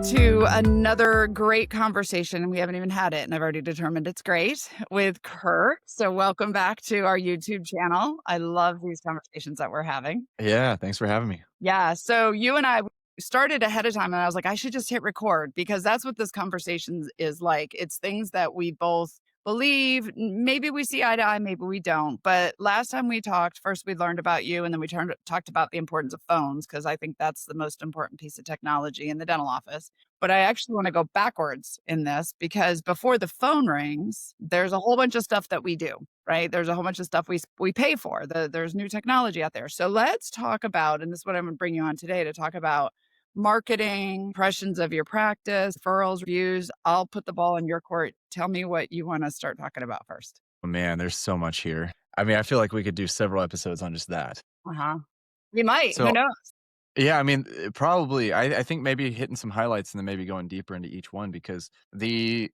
to another great conversation. We haven't even had it, and I've already determined it's great with Kirk. So, welcome back to our YouTube channel. I love these conversations that we're having. Yeah, thanks for having me. Yeah. So, you and I started ahead of time, and I was like, I should just hit record because that's what this conversation is like. It's things that we both believe. Maybe we see eye to eye, maybe we don't. But last time we talked, first we learned about you, and then we talked about the importance of phones because I think that's the most important piece of technology in the dental office. But I actually want to go backwards in this because before the phone rings, there's a whole bunch of stuff that we do, right? There's a whole bunch of stuff we pay for. There's new technology out there. So let's talk about, and this is what I'm going to bring you on today to talk about marketing, impressions of your practice, referrals, reviews. I'll put the ball in your court. Tell me what you want to start talking about first. Oh, man, there's so much here. I mean, I feel like we could do several episodes on just that. Uh-huh. We might. Who So, knows? yeah, I mean, probably, I think maybe hitting some highlights and then maybe going deeper into each one because you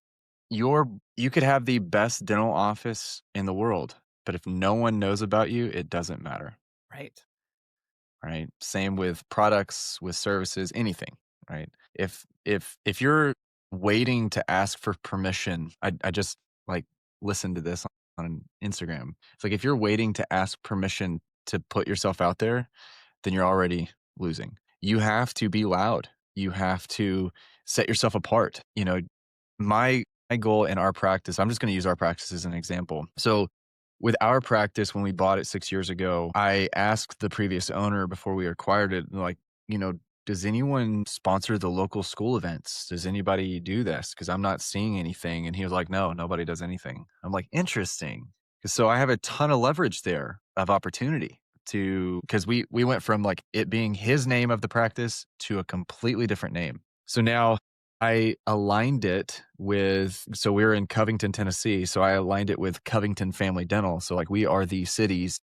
could have the best dental office in the world, but if no one knows about you, it doesn't matter, Right. right? Same with products, with services, anything, right? If you're waiting to ask for permission, I just like listened to this on Instagram. It's like if you're waiting to ask permission to put yourself out there, then you're already losing. You have to be loud. You have to set yourself apart. My goal in our practice, I'm just going to use our practice as an example. So with our practice, when we bought it 6 years ago, I asked the previous owner before we acquired it, like, does anyone sponsor the local school events? Does anybody do this? Because I'm not seeing anything. And he was like, no, nobody does anything. I'm like, interesting. So I have a ton of leverage there of opportunity because we went from like it being his name of the practice to a completely different name. So now I aligned it so we're in Covington, Tennessee. So I aligned it with Covington Family Dental. So like we are the city's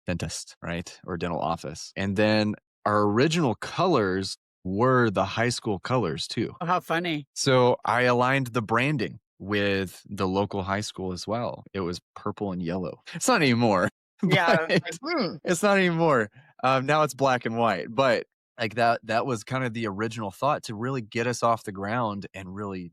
dentist, right? Or dental office. And then our original colors were the high school colors too. Oh, how funny. So I aligned the branding with the local high school as well. It was purple and yellow. It's not anymore, Yeah. but Like, it's not anymore. Now it's black and white. But like that was kind of the original thought to really get us off the ground and really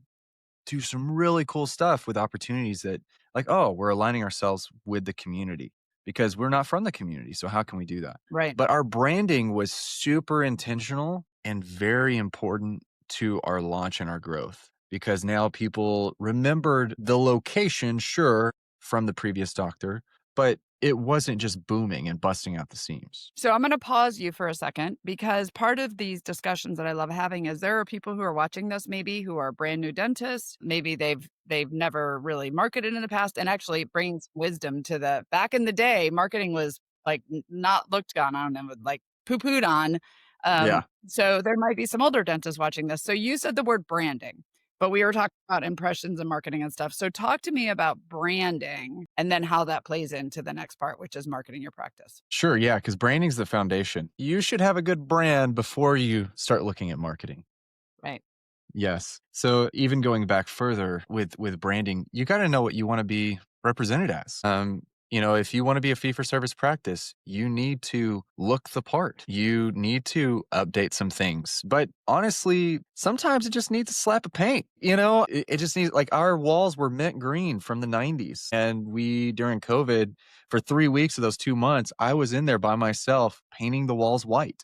do some really cool stuff with opportunities that like, oh, we're aligning ourselves with the community because we're not from the community. So how can we do that? right. But our branding was super intentional and very important to our launch and our growth because now people remembered the location, sure, from the previous doctor, but it wasn't just booming and busting out the seams. So I'm going to pause you for a second because part of these discussions that I love having is there are people who are watching this maybe who are brand new dentists. Maybe they've never really marketed in the past, and actually it brings wisdom to the back in the day. Marketing was like not looked on and like poo-pooed on. Yeah. So there might be some older dentists watching this. So you said the word branding, but we were talking about impressions and marketing and stuff. So talk to me about branding and then how that plays into the next part, which is marketing your practice. Sure. Yeah. Because branding's the foundation. You should have a good brand before you start looking at marketing. Right. Yes. So even going back further with branding, you got to know what you want to be represented as. If you want to be a fee for service practice, you need to look the part. You need to update some things. But honestly, sometimes it just needs a slap of paint. It just needs like our walls were mint green from the 90s. And during COVID, for 3 weeks of those 2 months, I was in there by myself painting the walls white.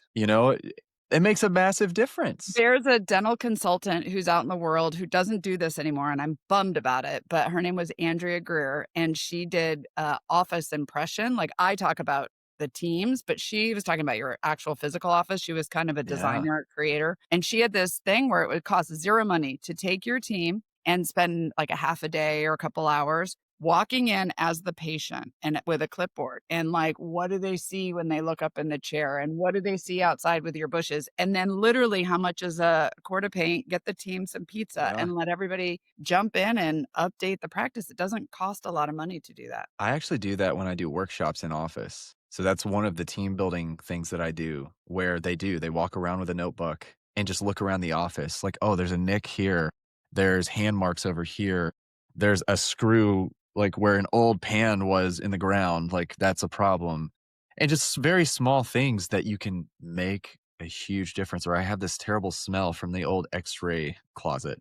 It makes a massive difference. There's a dental consultant who's out in the world who doesn't do this anymore, and I'm bummed about it, but her name was Andrea Greer, and she did office impression. Like I talk about the teams, but she was talking about your actual physical office. She was kind of a Yeah. designer, creator, and she had this thing where it would cost zero money to take your team and spend like a half a day or a couple hours walking in as the patient and with a clipboard and like what do they see when they look up in the chair and what do they see outside with your bushes, and then literally how much is a quart of paint, get the team some pizza Yeah. and let everybody jump in and update the practice. It doesn't cost a lot of money to do that. I actually do that when I do workshops in office. So that's one of the team building things that I do where they walk around with a notebook and just look around the office like, oh, there's a nick here. There's hand marks over here. There's a screw like where an old pan was in the ground. Like that's a problem. And just very small things that you can make a huge difference. Or I have this terrible smell from the old X-ray closet,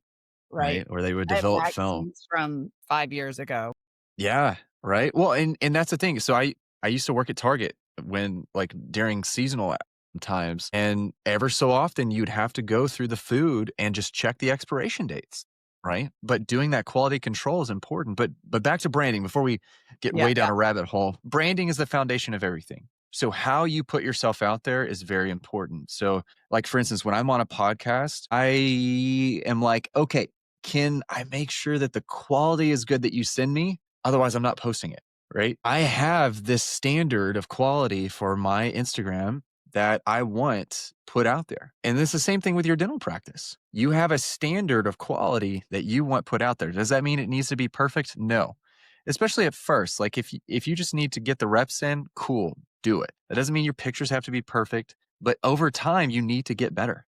Right. right? Where they would I have develop film. magazines from 5 years ago. Yeah, right. Well, and that's the thing. So I used to work at Target when like during seasonal times, and ever so often you'd have to go through the food and just check the expiration dates, right? But doing that quality control is important. But back to branding before we get Yeah, way yeah. down a rabbit hole. Branding is the foundation of everything. So how you put yourself out there is very important. So like for instance, when I'm on a podcast, I am like, okay, can I make sure that the quality is good that you send me? Otherwise, I'm not posting it, right? I have this standard of quality for my Instagram that I want put out there. And it's the same thing with your dental practice. You have a standard of quality that you want put out there. Does that mean it needs to be perfect? No. Especially at first. Like if you just need to get the reps in, cool, do it. That doesn't mean your pictures have to be perfect, but over time you need to get better.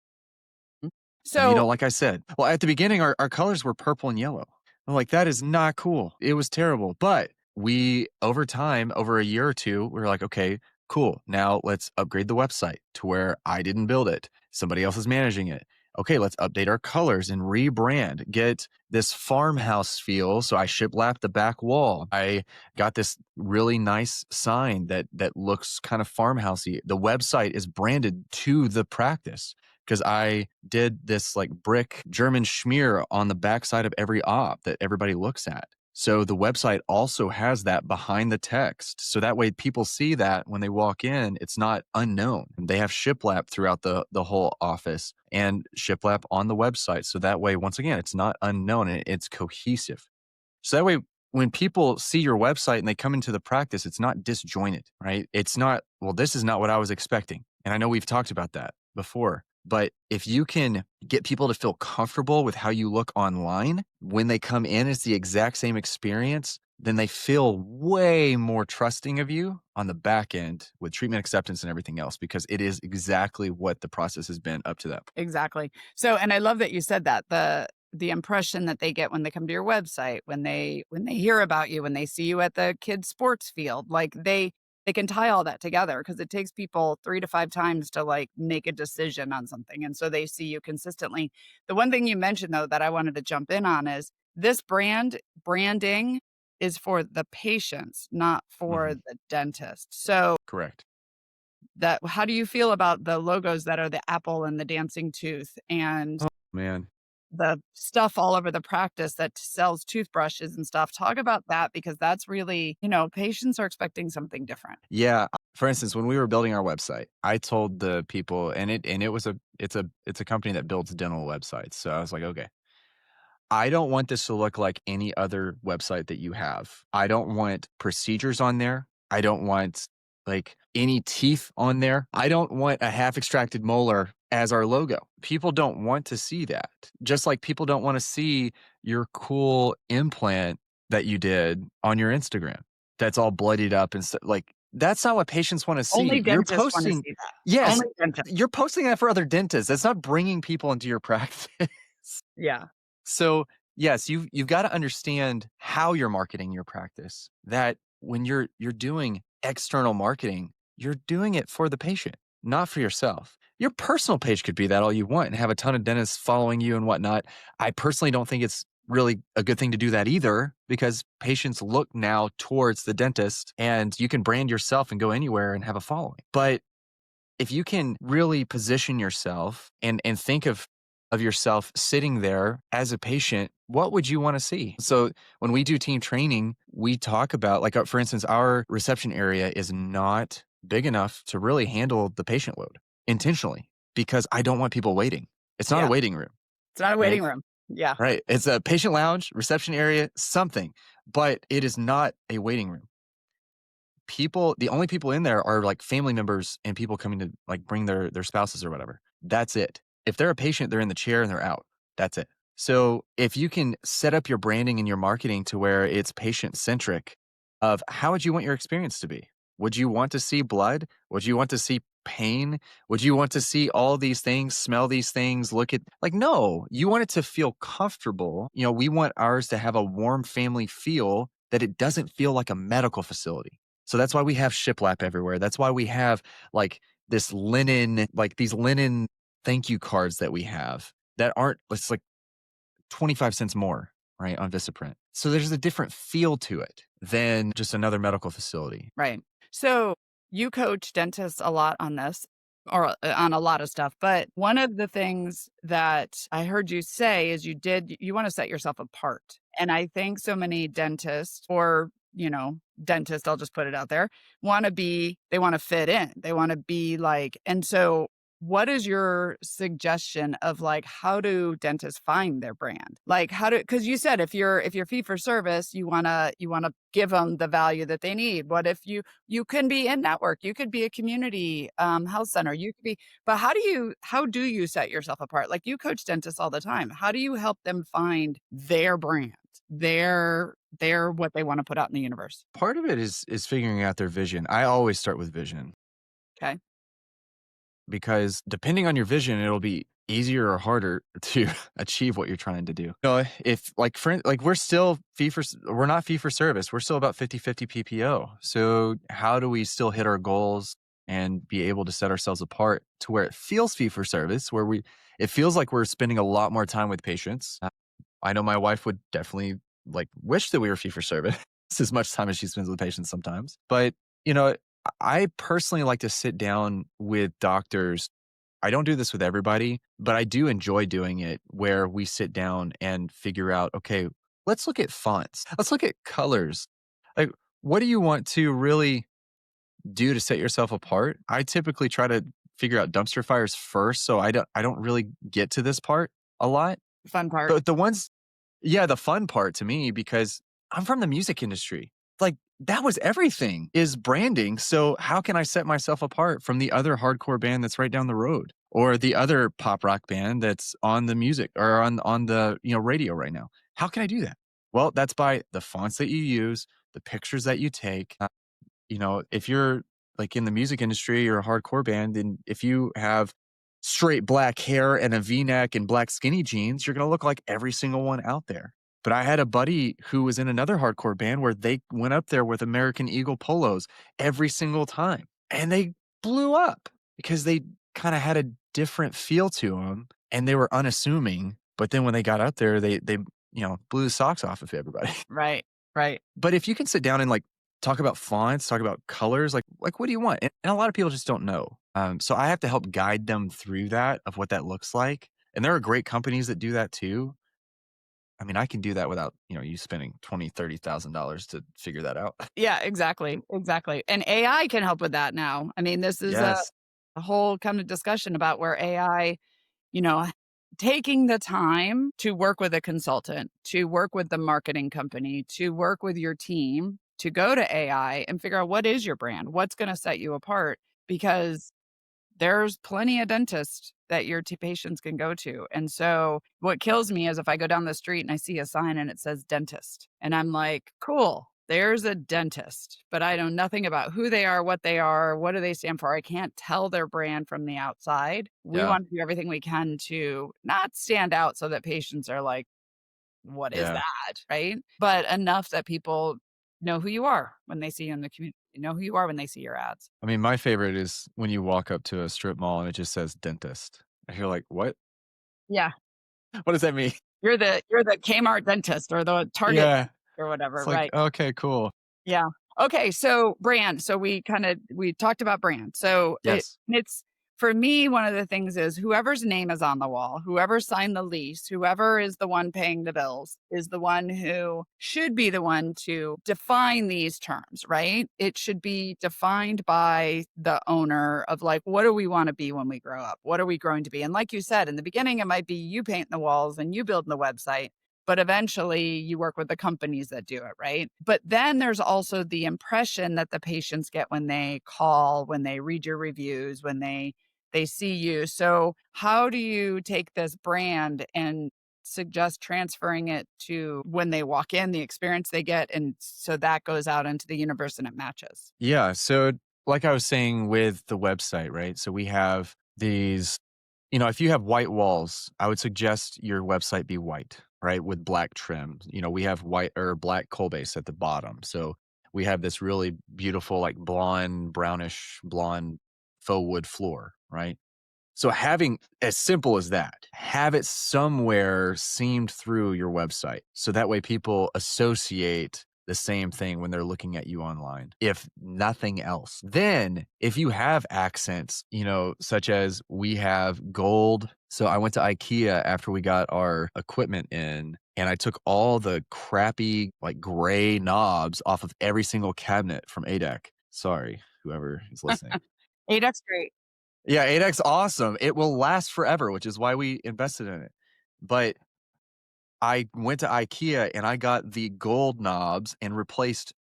And, So like I said, well, at the beginning, our colors were purple and yellow. I'm like, that is not cool. It was terrible. But we, over time, over a year or two, we were like, okay, cool. Now let's upgrade the website to where I didn't build it. Somebody else is managing it. Okay, let's update our colors and rebrand, get this farmhouse feel. So I shiplap the back wall. I got this really nice sign that looks kind of farmhousey. The website is branded to the practice because I did this like brick German schmear on the backside of every op that everybody looks at. So the website also has that behind the text. So that way people see that when they walk in, it's not unknown. They have shiplap throughout the whole office and shiplap on the website. So that way, once again, it's not unknown and it's cohesive. So that way, when people see your website and they come into the practice, it's not disjointed, right? It's not, well, this is not what I was expecting. And I know we've talked about that before. But if you can get people to feel comfortable with how you look online, when they come in, it's the exact same experience, then they feel way more trusting of you on the back end with treatment acceptance and everything else, because it is exactly what the process has been up to that point. exactly. So, and I love that you said that, the impression that they get when they come to your website, when they hear about you, when they see you at the kids' sports field, like, they can tie all that together because it takes people 3 to 5 times to, like, make a decision on something, and so they see you consistently. The one thing you mentioned, though, that I wanted to jump in on is this branding is for the patients, not for Mhm. the dentist. So Correct. that how do you feel about the logos that are the apple and the dancing tooth and Oh, man. the stuff all over the practice that sells toothbrushes and stuff? Talk about that because that's really, patients are expecting something different. Yeah. For instance, when we were building our website, I told the people, and it was it's a company that builds dental websites. So I was like, okay, I don't want this to look like any other website that you have. I don't want procedures on there. I don't want like any teeth on there. I don't want a half extracted molar as our logo. People don't want to see that. Just like people don't want to see your cool implant that you did on your Instagram that's all bloodied up and stuff. Like that's not what patients want to Only see. dentists wanna see that. Yes, Only dentists. you're posting that for other dentists. That's not bringing people into your practice. Yeah, So, yes, you've got to understand how you're marketing your practice. That when you're doing external marketing, you're doing it for the patient, not for yourself. Your personal page could be that all you want and have a ton of dentists following you and whatnot. I personally don't think it's really a good thing to do that either because patients look now towards the dentist and you can brand yourself and go anywhere and have a following. But if you can really position yourself and think of yourself sitting there as a patient, what would you want to see? So when we do team training, we talk about like for instance, our reception area is not big enough to really handle the patient load intentionally because I don't want people waiting. It's not a yeah. waiting room, It's not a right? waiting room. Yeah, Right. It's a patient lounge, reception area, something, but it is not a waiting room. The only people in there are like family members and people coming to like bring their spouses or whatever. That's it. If they're a patient, they're in the chair and they're out. That's it. So if you can set up your branding and your marketing to where it's patient centric of how would you want your experience to be? Would you want to see blood? Would you want to see pain? Would you want to see all these things, smell these things, look at like no, you want it to feel comfortable. We want ours to have a warm family feel that it doesn't feel like a medical facility. So that's why we have shiplap everywhere. That's why we have like this linen, like these linen thank you cards that we have that aren't, it's like 25 cents more, right, on Vistaprint. So there's a different feel to it than just another medical facility. Right. So you coach dentists a lot on this or on a lot of stuff. But one of the things that I heard you say is you want to set yourself apart. And I think so many dentists or, dentists, I'll just put it out there, they want to fit in. They want to be like, and so what is your suggestion of like how do dentists find their brand? Like because you said if you're fee for service, you wanna give them the value that they need. What if you can be in network, you could be a community health center, you could be, but how do you set yourself apart? Like you coach dentists all the time. How do you help them find their brand, their what they want to put out in the universe? Part of it is figuring out their vision. I always start with vision Okay. because depending on your vision, it'll be easier or harder to achieve what you're trying to do. If like like we're not fee for service. We're still about 50/50 PPO. So how do we still hit our goals and be able to set ourselves apart to where it feels fee for service, where it feels like we're spending a lot more time with patients. I know my wife would definitely like wish that we were fee for service as much time as she spends with patients sometimes. But, you know, I personally like to sit down with doctors. I don't do this with everybody, but I do enjoy doing it where we sit down and figure out, okay, let's look at fonts. Let's look at colors. Like, what do you want to really do to set yourself apart? I typically try to figure out dumpster fires first, so I don't really get to this part a lot. Fun part. But the ones yeah, the fun part to me because I'm from the music industry. Like that was everything is branding. So how can I set myself apart from the other hardcore band that's right down the road or the other pop rock band that's on the music or on the, radio right now? How can I do that? Well, that's by the fonts that you use, the pictures that you take. If you're like in the music industry, you're a hardcore band, and if you have straight black hair and a V-neck and black skinny jeans, you're going to look like every single one out there. But I had a buddy who was in another hardcore band where they went up there with American Eagle polos every single time, and they blew up because they kind of had a different feel to them, and they were unassuming. But then when they got up there, they blew the socks off of everybody. Right. Right. But if you can sit down and like talk about fonts, talk about colors, like what do you want? And a lot of people just don't know. So I have to help guide them through that of what that looks like. And there are great companies that do that too. I mean, I can do that without, you spending $20,000-$30,000 to figure that out. Yeah, exactly, exactly, and AI can help with that now. I mean, this is a Yes. a whole kind of discussion about where AI, you know, taking the time to work with a consultant, to work with the marketing company, to work with your team, to go to AI and figure out what is your brand, what's gonna set you apart, because there's plenty of dentists that your patients can go to. And so what kills me is if I go down the street and I see a sign and it says dentist, and I'm like, cool, there's a dentist, but I know nothing about who they are, what do they stand for? I can't tell their brand from the outside. We Yeah. want to do everything we can to not stand out so that patients are like, what is Yeah. that? Right. But enough that people know who you are when they see you in the community, know who you are when they see your ads. I mean, my favorite is when you walk up to a strip mall and it just says dentist. And you're like, what? Yeah. What does that mean? You're the Kmart dentist or the Target Yeah. or It's whatever, like, right? okay, cool. Yeah. Okay, so brand. So we talked about brand. So Yes. it's for me, one of the things is whoever's name is on the wall, whoever signed the lease, whoever is the one paying the bills is the one who should be the one to define these terms, right? It should be defined by the owner of like, what do we want to be when we grow up? What are we growing to be? And like you said, in the beginning, it might be you painting the walls and you building the website, but eventually you work with the companies that do it, right? But then there's also the impression that the patients get when they call, when they read your reviews, when they see you. So how do you take this brand and suggest transferring it to when they walk in, the experience they get, and so that goes out into the universe and it matches? Yeah. So, like I was saying with the website, right? So, we have these, if you have white walls, I would suggest your website be white, right? With black trim. We have white or black coal base at the bottom. So, we have this really beautiful, like blonde, brownish blonde faux wood floor, right? So having as simple as that, have it somewhere seamed through your website. So that way people associate the same thing when they're looking at you online, if nothing else. Then if you have accents, such as we have gold. So I went to IKEA after we got our equipment in, and I took all the crappy, like gray knobs off of every single cabinet from ADEC. Sorry, whoever is listening. 8X great. Yeah, 8X awesome. It will last forever, which is why we invested in it. But I went to IKEA and I got the gold knobs and replaced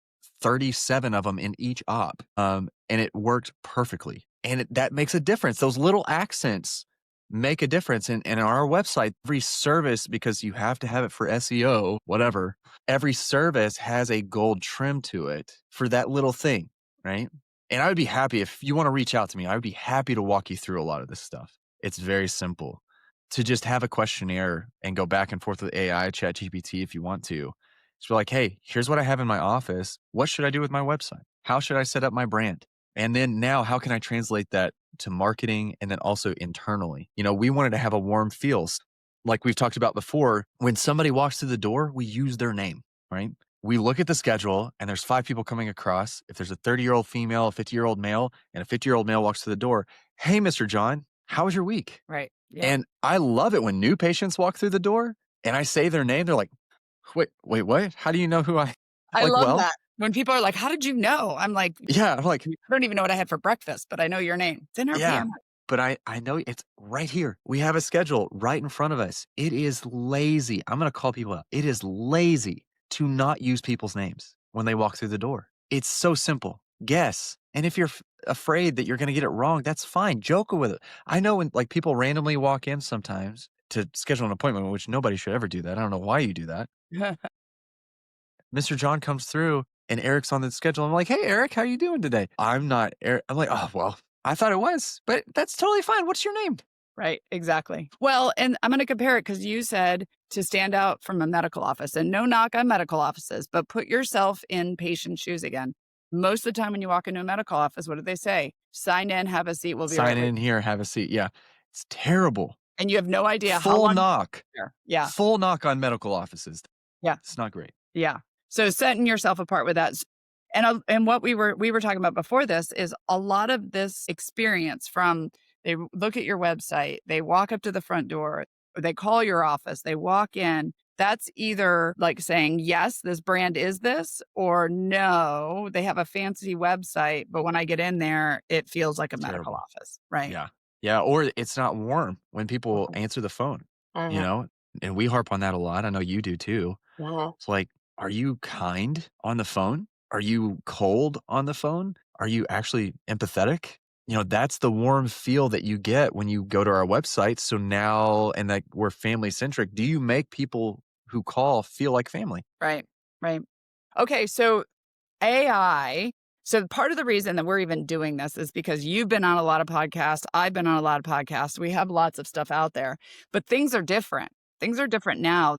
37 of them in each op. And it worked perfectly. And that makes a difference. Those little accents make a difference. And on our website, every service, because you have to have it for SEO, whatever, every service has a gold trim to it for that little thing, right? And I would be happy if you want to reach out to me. I would be happy to walk you through a lot of this stuff. It's very simple to just have a questionnaire and go back and forth with AI, chat GPT if you want to. Just be like, hey, here's what I have in my office. What should I do with my website? How should I set up my brand? And then now how can I translate that to marketing and then also internally? We wanted to have a warm feel. Like we've talked about before, when somebody walks through the door, we use their name, right? We look at the schedule and there's 5 people coming across. If there's a 30-year-old female, a 50-year-old male, and a 50-year-old male walks through the door, hey, Mr. John, how was your week? Right. Yeah. And I love it when new patients walk through the door and I say their name. They're like, wait, what? How do you know who I I like? love Well, that. When people are like, how did you know? I'm like, yeah, I'm like, I don't even know what I had for breakfast, but I know your name. It's in our yeah, PM. but I know it's right here. We have a schedule right in front of us. It is lazy. I'm going to call people out. It is lazy to not use people's names when they walk through the door. It's so simple. Guess. And if you're afraid that you're going to get it wrong, that's fine. Joke with it. I know when like people randomly walk in sometimes to schedule an appointment, which nobody should ever do that. I don't know why you do that. Mr. John comes through and Eric's on the schedule. I'm like, hey, Eric, how you doing today? I'm not Eric. I'm like, oh, well, I thought it was, but that's totally fine. What's your name? Right. Exactly. Well, and I'm going to compare it because you said to stand out from a medical office, and no knock on medical offices, but put yourself in patient shoes again. Most of the time when you walk into a medical office, what do they say? Sign in, have a seat. We'll be right Sign with in you. here, have a seat. Yeah. It's terrible. And you have no idea how Full long knock. you're there. Yeah. Full knock on medical offices. Yeah. It's not great. Yeah. So setting yourself apart with that. And what we were talking about before this is a lot of this experience from they look at your website, they walk up to the front door, or they call your office, they walk in. That's either like saying, yes, this brand is this, or no, they have a fancy website, but when I get in there, it feels like a medical Terrible. office. Right. Yeah. Yeah. Or it's not warm when people Mhm. answer the phone, you Mhm. know? And we harp on that a lot. I know you do too. Mhm. It's like, are you kind on the phone? Are you cold on the phone? Are you actually empathetic? That's the warm feel that you get when you go to our website. So now, and that we're family centric, do you make people who call feel like family? Right. Right. Okay. So AI. So part of the reason that we're even doing this is because you've been on a lot of podcasts. I've been on a lot of podcasts. We have lots of stuff out there, but things are different. Things are different now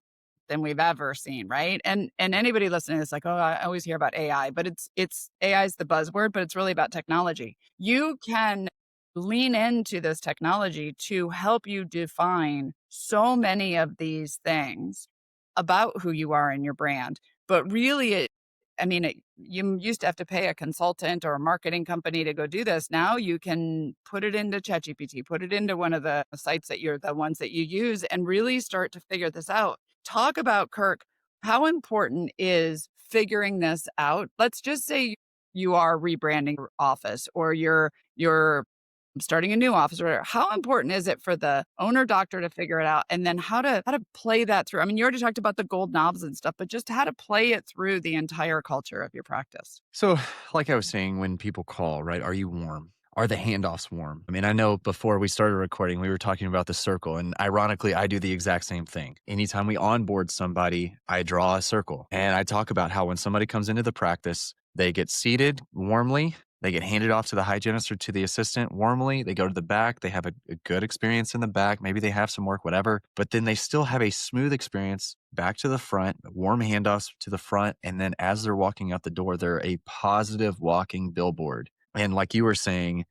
than we've ever seen, right? And anybody listening is like, oh, I always hear about AI, but it's AI is the buzzword, but it's really about technology. You can lean into this technology to help you define so many of these things about who you are and your brand. But really, you used to have to pay a consultant or a marketing company to go do this. Now you can put it into ChatGPT, put it into one of the sites that you're the ones that you use and really start to figure this out. Talk about, Kirk, how important is figuring this out? Let's just say you are rebranding your office or you're starting a new office or whatever. How important is it for the owner doctor to figure it out and then how to play that through? I mean, you already talked about the gold knobs and stuff, but just how to play it through the entire culture of your practice. So, like I was saying, when people call, right, are you warm? Are the handoffs warm? I mean, I know before we started recording, we were talking about the circle. And ironically, I do the exact same thing. Anytime we onboard somebody, I draw a circle and I talk about how when somebody comes into the practice, they get seated warmly. They get handed off to the hygienist or to the assistant warmly. They go to the back. They have a good experience in the back. Maybe they have some work, whatever. But then they still have a smooth experience back to the front, warm handoffs to the front. And then as they're walking out the door, they're a positive walking billboard. And like you were saying,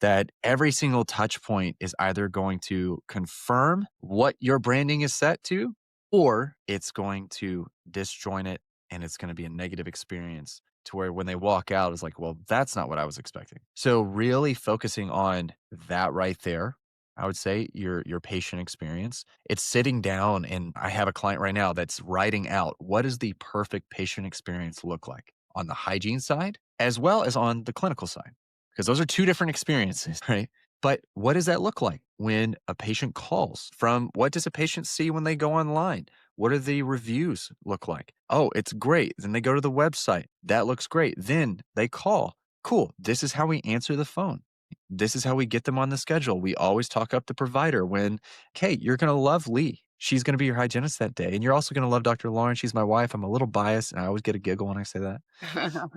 that every single touch point is either going to confirm what your branding is set to, or it's going to disjoint it and it's going to be a negative experience to where when they walk out, it's like, well, that's not what I was expecting. So really focusing on that right there, I would say your patient experience. It's sitting down, and I have a client right now that's writing out what does the perfect patient experience look like on the hygiene side as well as on the clinical side, because those are two different experiences, right? But what does that look like when a patient calls? From what does a patient see when they go online? What do the reviews look like? Oh, it's great. Then they go to the website. That looks great. Then they call. Cool. This is how we answer the phone. This is how we get them on the schedule. We always talk up the provider when, okay, you're going to love Lee. She's going to be your hygienist that day. And you're also going to love Dr. Lauren. She's my wife. I'm a little biased, and I always get a giggle when I say that.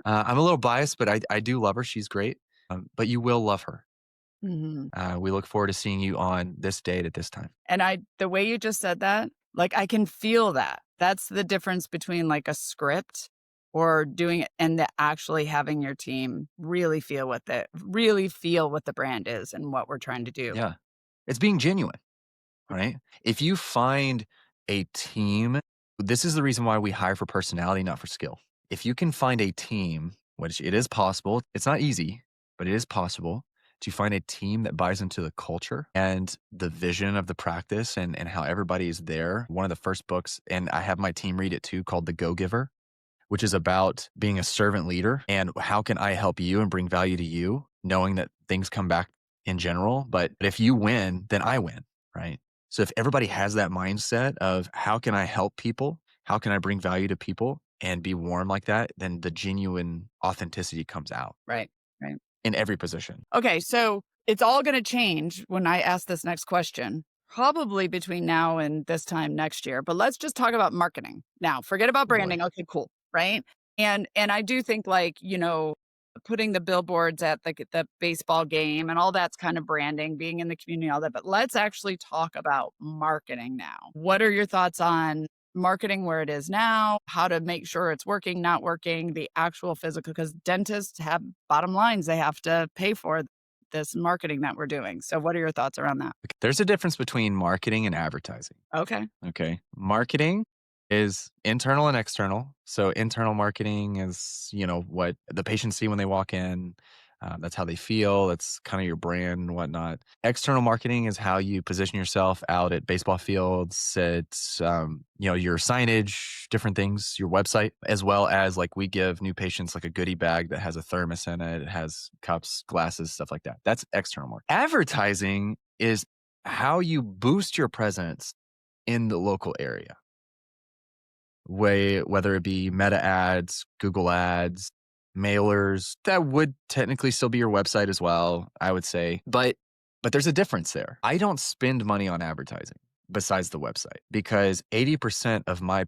I'm a little biased, but I do love her. She's great. But you will love her. Mhm. We look forward to seeing you on this date at this time. And the way you just said that, like, I can feel that. That's the difference between like a script or doing it and actually having your team really feel what the brand is and what we're trying to do. Yeah. It's being genuine, right? If you find a team, this is the reason why we hire for personality, not for skill. If you can find a team, which it is possible, it's not easy, but it is possible to find a team that buys into the culture and the vision of the practice and how everybody is there. One of the first books, and I have my team read it too, called The Go Giver, which is about being a servant leader and how can I help you and bring value to you, knowing that things come back in general. But if you win, then I win, right? So if everybody has that mindset of how can I help people? How can I bring value to people and be warm like that? Then the genuine authenticity comes out Right. Right. in every position. Okay. So it's all going to change when I ask this next question, probably between now and this time next year. But let's just talk about marketing now. Forget about Oh boy. branding. Okay, cool. Right. And I do think like, putting the billboards at the baseball game and all that's kind of branding, being in the community, all that. But let's actually talk about marketing now. What are your thoughts on marketing where it is now, how to make sure it's working, not working, the actual physical, because dentists have bottom lines they have to pay for this marketing that we're doing. So what are your thoughts around that? There's a difference between marketing and advertising. Okay. Okay. Marketing is internal and external. So internal marketing is, what the patients see when they walk in. That's how they feel. That's kind of your brand and whatnot. External marketing is how you position yourself out at baseball fields, at, your signage, different things, your website, as well as like we give new patients like a goodie bag that has a thermos in it. It has cups, glasses, stuff like that. That's external marketing. Advertising is how you boost your presence in the local area, whether it be meta ads, Google ads, mailers, that would technically still be your website as well, I would say. But there's a difference there. I don't spend money on advertising besides the website because 80% of my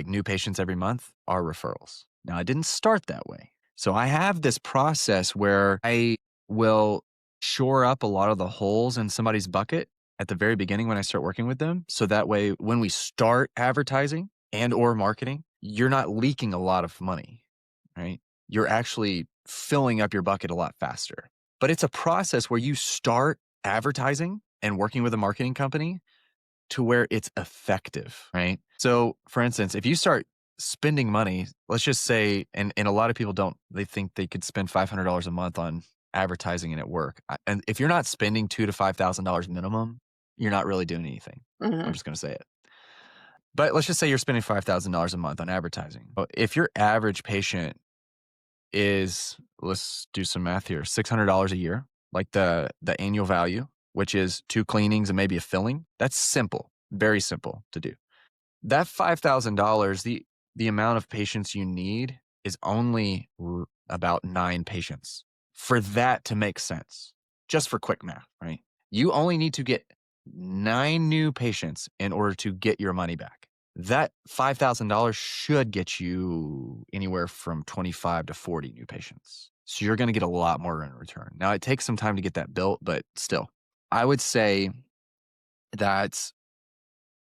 new patients every month are referrals. Now, I didn't start that way. So I have this process where I will shore up a lot of the holes in somebody's bucket at the very beginning when I start working with them. So that way, when we start advertising and or marketing, you're not leaking a lot of money, right? You're actually filling up your bucket a lot faster. But it's a process where you start advertising and working with a marketing company to where it's effective, right? So for instance, if you start spending money, let's just say, and a lot of people don't, they think they could spend $500 a month on advertising and at work. And if you're not spending $2,000 to $5,000 minimum, you're not really doing anything. I'm Mhm. just going to say it. But let's just say you're spending $5,000 a month on advertising. If your average patient is, let's do some math here, $600 a year, like the annual value, which is 2 cleanings and maybe a filling, that's simple, very simple to do. That $5,000, the amount of patients you need is only about 9 patients for that to make sense. Just for quick math, right? You only need to get 9 new patients in order to get your money back. That $5,000 should get you anywhere from 25 to 40 new patients. So you're going to get a lot more in return. Now, it takes some time to get that built, but still, I would say that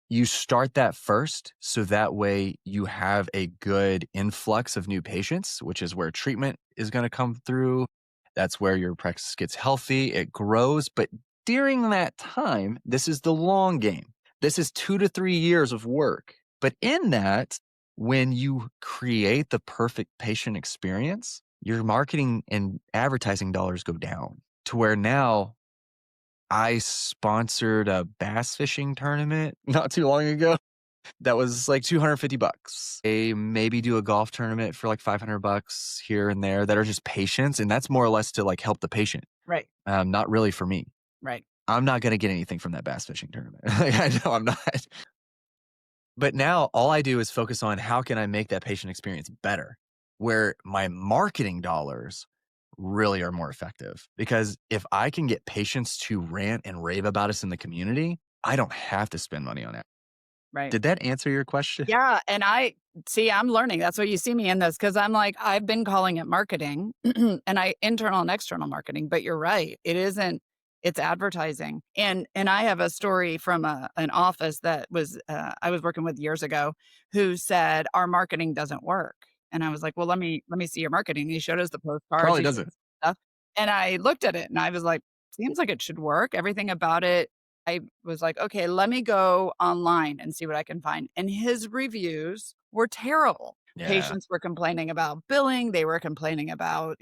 you start that first. So that way you have a good influx of new patients, which is where treatment is going to come through. That's where your practice gets healthy, it grows. But during that time, this is the long game. This is 2 to 3 years of work. But in that, when you create the perfect patient experience, your marketing and advertising dollars go down to where now I sponsored a bass fishing tournament not too long ago. That was like $250. They maybe do a golf tournament for like $500 here and there that are just patients, and that's more or less to like help the patient, Right. not really for me. Right. I'm not going to get anything from that bass fishing tournament. Like, I know I'm not. But now all I do is focus on how can I make that patient experience better, where my marketing dollars really are more effective. Because if I can get patients to rant and rave about us in the community, I don't have to spend money on it. Right. Did that answer your question? Yeah, and I see, I'm learning. That's why you see me in this because I'm like, I've been calling it marketing and I internal and external marketing, but you're right. It isn't, it's advertising. And I have a story from an office that was I was working with years ago who said our marketing doesn't work. And I was like, well, let me see your marketing. He showed us the postcards, Probably he showed doesn't. us stuff. And I looked at it and I was like, seems like it should work. Everything about it I was like, "Okay, let me go online and see what I can find." And his reviews were terrible. Yeah. Patients were complaining about billing, they were complaining about,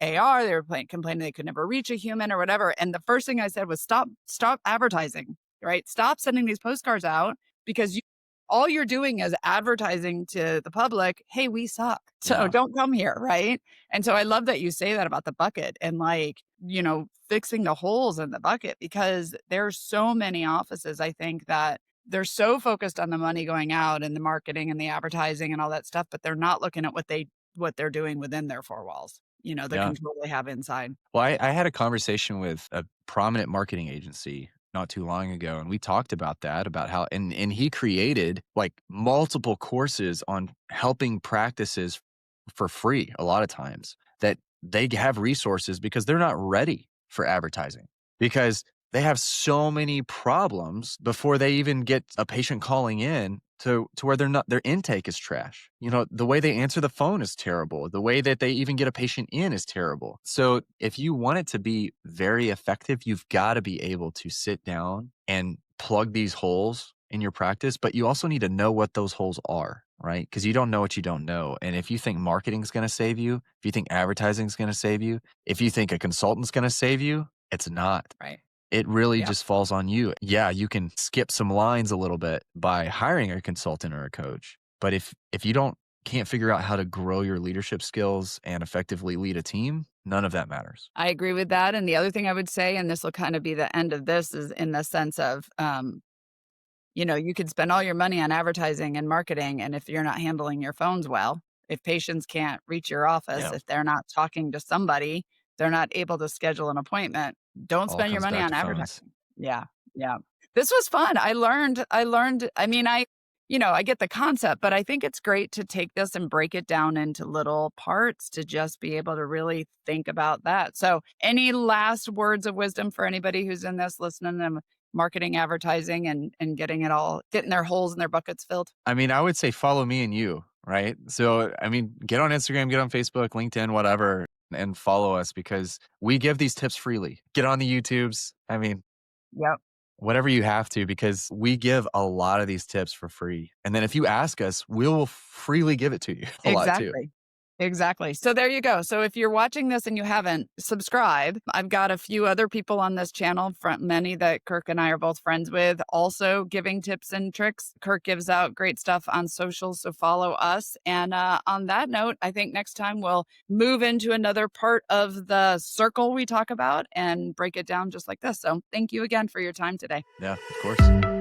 AR, they were complaining they could never reach a human or whatever. And the first thing I said was, "Stop advertising, right? Stop sending these postcards out because all you're doing is advertising to the public, 'Hey, we suck. So Yeah. don't come here,' right?" And so I love that you say that about the bucket and like, fixing the holes in the bucket because there's so many offices, I think, that they're so focused on the money going out and the marketing and the advertising and all that stuff, but they're not looking at what they're doing within their four walls, the Yeah. control they have inside. Well, I had a conversation with a prominent marketing agency not too long ago, and we talked about that, about how and he created like multiple courses on helping practices for free a lot of times that they have resources because they're not ready for advertising because they have so many problems before they even get a patient calling in to where they're not their intake is trash. The way they answer the phone is terrible. The way that they even get a patient in is terrible. So if you want it to be very effective, you've got to be able to sit down and plug these holes in your practice, but you also need to know what those holes are, right? Because you don't know what you don't know. And if you think marketing is going to save you, if you think advertising is going to save you, if you think a consultant's going to save you, it's not. Right. It really Yeah. just falls on you. Yeah, you can skip some lines a little bit by hiring a consultant or a coach. But if you can't figure out how to grow your leadership skills and effectively lead a team, none of that matters. I agree with that. And the other thing I would say, and this will kind of be the end of this, is in the sense of, you could spend all your money on advertising and marketing. And if you're not handling your phones well, if patients can't reach your office, Yeah. if they're not talking to somebody, they're not able to schedule an appointment, don't All spend your comes money back on to phones. advertising. Yeah. Yeah. This was fun. I mean, I get the concept, but I think it's great to take this and break it down into little parts to just be able to really think about that. So, any last words of wisdom for anybody who's in this listening to marketing, advertising, and getting their holes in their buckets filled? I mean, I would say follow me and you, right? So, I mean, get on Instagram, get on Facebook, LinkedIn, whatever, and follow us because we give these tips freely. Get on the YouTubes. I mean, Yep. whatever you have to, because we give a lot of these tips for free. And then if you ask us, we will freely give it to you a lot too. Exactly. Exactly. So there you go. So if you're watching this and you haven't, subscribe. I've got a few other people on this channel, many that Kirk and I are both friends with, also giving tips and tricks. Kirk gives out great stuff on socials, so follow us. And on that note, I think next time we'll move into another part of the circle we talk about and break it down just like this. So thank you again for your time today. Yeah, of course.